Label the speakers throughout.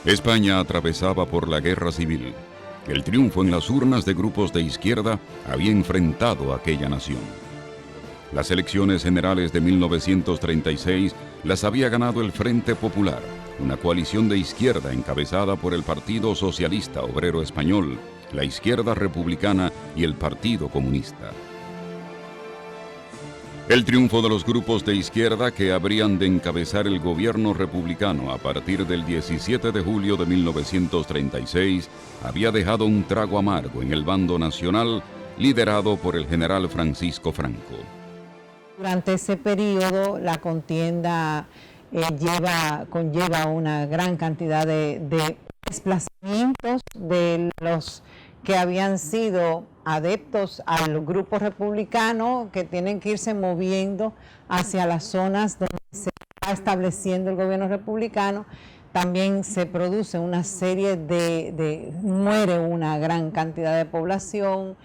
Speaker 1: España atravesaba por la guerra civil. El triunfo en las urnas de grupos de izquierda había enfrentado a aquella nación. Las elecciones generales de 1936 las había ganado el Frente Popular, una coalición de izquierda encabezada por el Partido Socialista Obrero Español, la Izquierda Republicana y el Partido Comunista. El triunfo de los grupos de izquierda que habrían de encabezar el gobierno republicano a partir del 17 de julio de 1936 había dejado un trago amargo en el bando nacional liderado por el general Francisco Franco.
Speaker 2: Durante ese periodo la contienda conlleva una gran cantidad de desplazamientos de los que habían sido adeptos al grupo republicano, que tienen que irse moviendo hacia las zonas donde se está estableciendo el gobierno republicano. También se produce una serie muere una gran cantidad de población.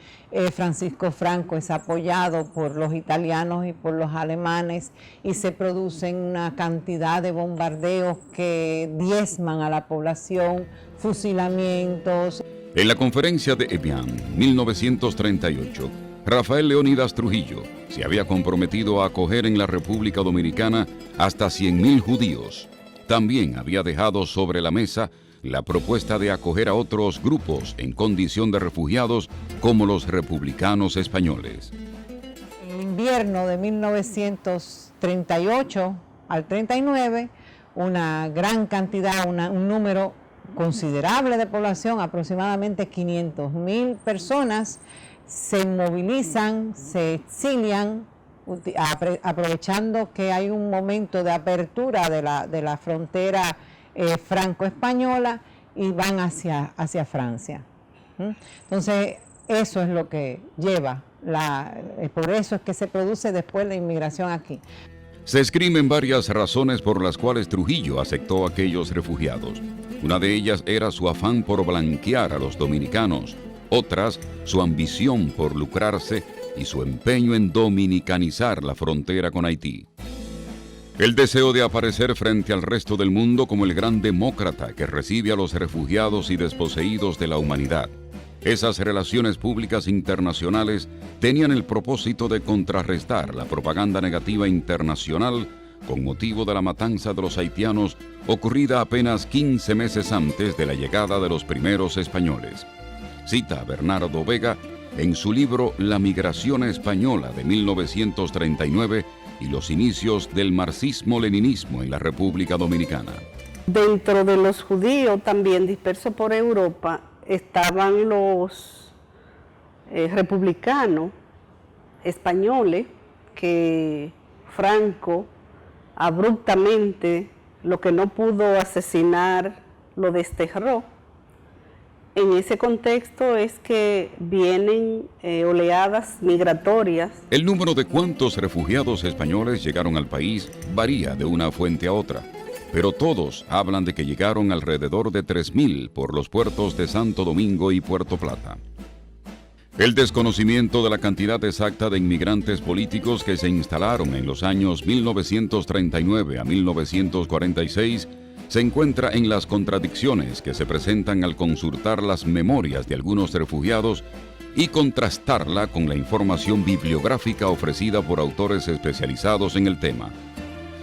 Speaker 2: Francisco Franco es apoyado por los italianos y por los alemanes y se producen una cantidad de bombardeos que diezman a la población, fusilamientos.
Speaker 1: En la conferencia de Evian, 1938, Rafael Leónidas Trujillo se había comprometido a acoger en la República Dominicana hasta 100,000 judíos. También había dejado sobre la mesa la propuesta de acoger a otros grupos en condición de refugiados como los republicanos españoles.
Speaker 2: En el invierno de 1938 al 39, una gran cantidad, un número considerable de población, aproximadamente 500,000 personas, se movilizan, se exilian, aprovechando que hay un momento de apertura de la frontera franco-española y van hacia Francia. Entonces, eso es lo que lleva, por eso es que se produce después la inmigración aquí.
Speaker 1: Se esgrimen varias razones por las cuales Trujillo aceptó a aquellos refugiados. Una de ellas era su afán por blanquear a los dominicanos, otras su ambición por lucrarse y su empeño en dominicanizar la frontera con Haití. El deseo de aparecer frente al resto del mundo como el gran demócrata que recibe a los refugiados y desposeídos de la humanidad. Esas relaciones públicas internacionales tenían el propósito de contrarrestar la propaganda negativa internacional con motivo de la matanza de los haitianos ocurrida apenas 15 meses antes de la llegada de los primeros españoles. Cita a Bernardo Vega en su libro La migración española de 1939 y los inicios del marxismo-leninismo en la República Dominicana.
Speaker 3: Dentro de los judíos también dispersos por Europa estaban los republicanos españoles que Franco abruptamente, lo que no pudo asesinar, lo desterró. En ese contexto es que vienen oleadas migratorias.
Speaker 1: El número de cuántos refugiados españoles llegaron al país varía de una fuente a otra, pero todos hablan de que llegaron alrededor de 3,000 por los puertos de Santo Domingo y Puerto Plata. El desconocimiento de la cantidad exacta de inmigrantes políticos que se instalaron en los años 1939 a 1946 se encuentra en las contradicciones que se presentan al consultar las memorias de algunos refugiados y contrastarla con la información bibliográfica ofrecida por autores especializados en el tema.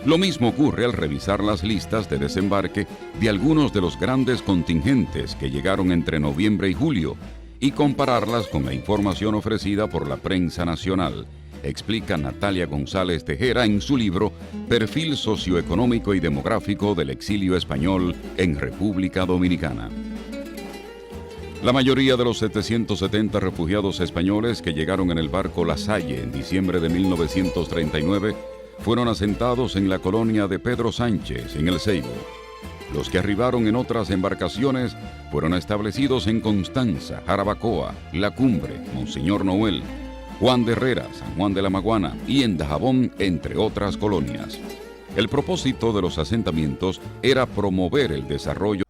Speaker 1: Lo mismo ocurre al revisar las listas de desembarque de algunos de los grandes contingentes que llegaron entre noviembre y julio y compararlas con la información ofrecida por la prensa nacional, explica Natalia González Tejera en su libro Perfil socioeconómico y demográfico del exilio español en República Dominicana. La mayoría de los 770 refugiados españoles que llegaron en el barco La Salle en diciembre de 1939 fueron asentados en la colonia de Pedro Sánchez, en El Ceibo. Los que arribaron en otras embarcaciones fueron establecidos en Constanza, Jarabacoa, La Cumbre, Monseñor Noel, Juan de Herrera, San Juan de la Maguana y en Dajabón, entre otras colonias. El propósito de los asentamientos era promover el desarrollo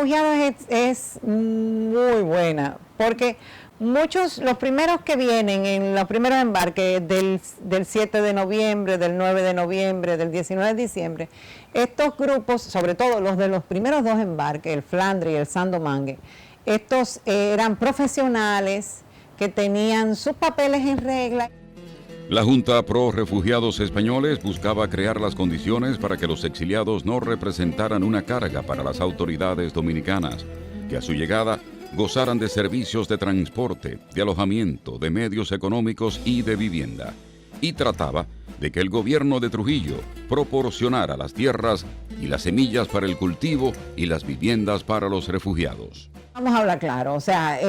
Speaker 2: refugiados es muy buena, porque los primeros que vienen en los primeros embarques del 7 de noviembre, del 9 de noviembre, del 19 de diciembre, estos grupos, sobre todo los de los primeros dos embarques, el Flandre y el Saint-Domingue, estos eran profesionales que tenían sus papeles en regla.
Speaker 1: La Junta Pro Refugiados Españoles buscaba crear las condiciones para que los exiliados no representaran una carga para las autoridades dominicanas, que a su llegada gozaran de servicios de transporte, de alojamiento, de medios económicos y de vivienda. Y trataba de que el gobierno de Trujillo proporcionara las tierras y las semillas para el cultivo y las viviendas para los refugiados.
Speaker 2: Vamos a hablar claro, o sea,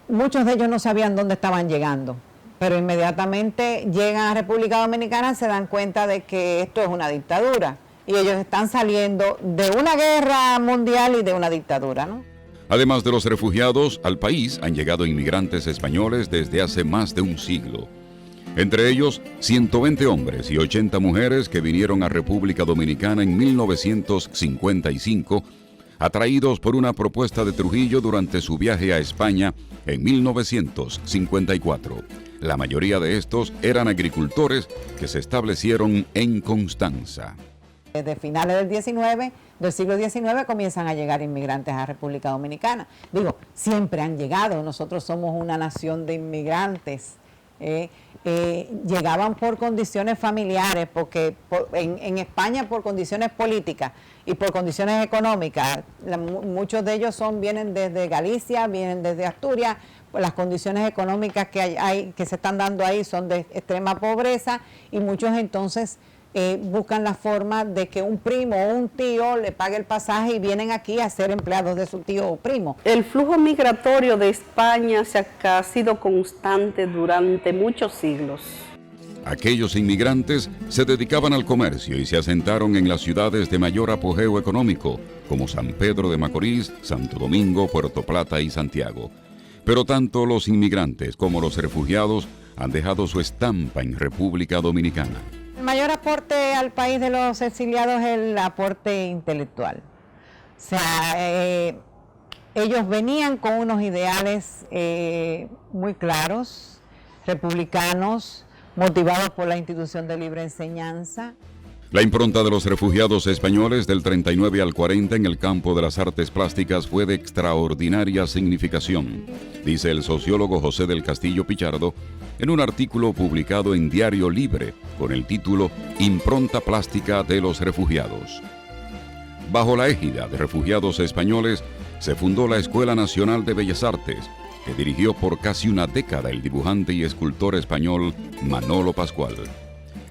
Speaker 2: muchos de ellos no sabían dónde estaban llegando, pero inmediatamente llegan a República Dominicana, se dan cuenta de que esto es una dictadura y ellos están saliendo de una guerra mundial y de una dictadura, ¿no?
Speaker 1: Además de los refugiados, al país han llegado inmigrantes españoles desde hace más de un siglo. Entre ellos, 120 hombres y 80 mujeres que vinieron a República Dominicana en 1955, atraídos por una propuesta de Trujillo durante su viaje a España en 1954. La mayoría de estos eran agricultores que se establecieron en Constanza.
Speaker 2: Desde finales del siglo XIX comienzan a llegar inmigrantes a República Dominicana. Digo, siempre han llegado, nosotros somos una nación de inmigrantes. Llegaban por condiciones familiares, porque en España por condiciones políticas y por condiciones económicas, muchos de ellos vienen desde Galicia, vienen desde Asturias. Las condiciones económicas que se están dando ahí son de extrema pobreza y muchos entonces buscan la forma de que un primo o un tío le pague el pasaje y vienen aquí a ser empleados de su tío o primo.
Speaker 3: El flujo migratorio de España ha sido constante durante muchos siglos.
Speaker 1: Aquellos inmigrantes se dedicaban al comercio y se asentaron en las ciudades de mayor apogeo económico, como San Pedro de Macorís, Santo Domingo, Puerto Plata y Santiago. Pero tanto los inmigrantes como los refugiados han dejado su estampa en República Dominicana.
Speaker 2: El mayor aporte al país de los exiliados es el aporte intelectual. O sea, ellos venían con unos ideales muy claros, republicanos, motivados por la institución de libre enseñanza.
Speaker 1: La impronta de los refugiados españoles del 39 al 40 en el campo de las artes plásticas fue de extraordinaria significación, dice el sociólogo José del Castillo Pichardo en un artículo publicado en Diario Libre con el título Impronta plástica de los refugiados. Bajo la égida de refugiados españoles se fundó la Escuela Nacional de Bellas Artes, que dirigió por casi una década el dibujante y escultor español Manolo Pascual.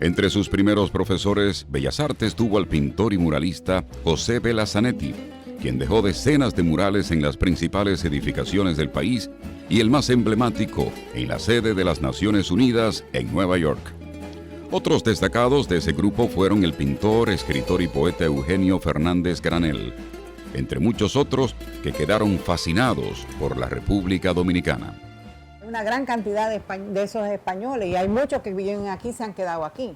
Speaker 1: Entre sus primeros profesores, Bellas Artes tuvo al pintor y muralista José Vela Zanetti, quien dejó decenas de murales en las principales edificaciones del país y el más emblemático en la sede de las Naciones Unidas en Nueva York. Otros destacados de ese grupo fueron el pintor, escritor y poeta Eugenio Fernández Granel, entre muchos otros que quedaron fascinados por la República Dominicana.
Speaker 2: Una gran cantidad de esos españoles, y hay muchos que viven aquí, se han quedado aquí,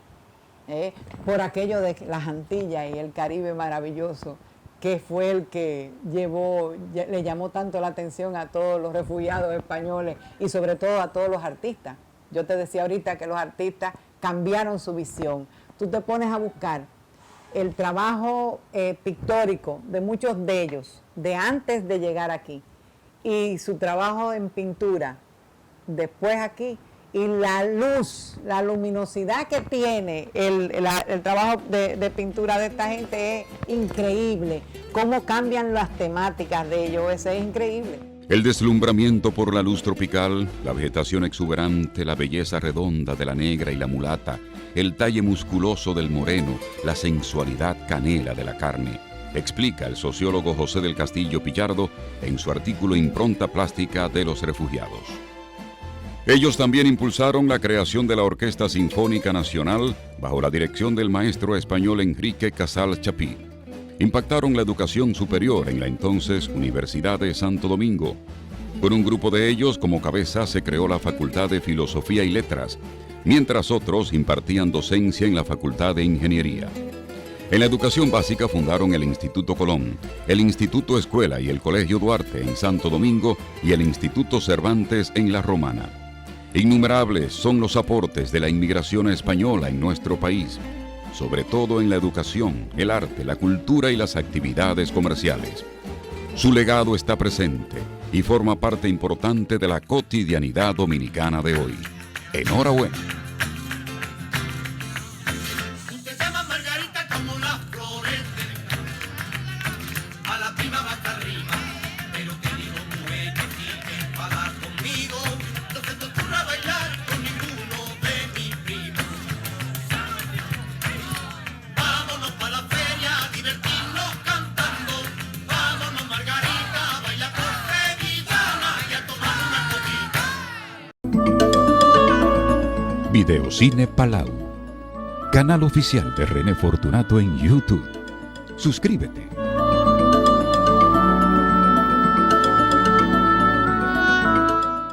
Speaker 2: por aquello de las Antillas y el Caribe maravilloso, que fue el que le llamó tanto la atención a todos los refugiados españoles y sobre todo a todos los artistas. Yo te decía ahorita que los artistas cambiaron su visión. Tú te pones a buscar el trabajo pictórico de muchos de ellos, de antes de llegar aquí, y su trabajo en pintura, después aquí, y la luz, la luminosidad que tiene el trabajo de pintura de esta gente es increíble. Cómo cambian las temáticas de ellos, eso es increíble.
Speaker 1: El deslumbramiento por la luz tropical, la vegetación exuberante, la belleza redonda de la negra y la mulata, el talle musculoso del moreno, la sensualidad canela de la carne, explica el sociólogo José del Castillo Pichardo en su artículo Impronta plástica de los refugiados. Ellos también impulsaron la creación de la Orquesta Sinfónica Nacional bajo la dirección del maestro español Enrique Casal Chapí. Impactaron la educación superior en la entonces Universidad de Santo Domingo. Con un grupo de ellos como cabeza se creó la Facultad de Filosofía y Letras, mientras otros impartían docencia en la Facultad de Ingeniería. En la educación básica fundaron el Instituto Colón, el Instituto Escuela y el Colegio Duarte en Santo Domingo y el Instituto Cervantes en La Romana. Innumerables son los aportes de la inmigración española en nuestro país, sobre todo en la educación, el arte, la cultura y las actividades comerciales. Su legado está presente y forma parte importante de la cotidianidad dominicana de hoy. Enhorabuena. Videocine Palau, canal oficial de René Fortunato en YouTube. Suscríbete.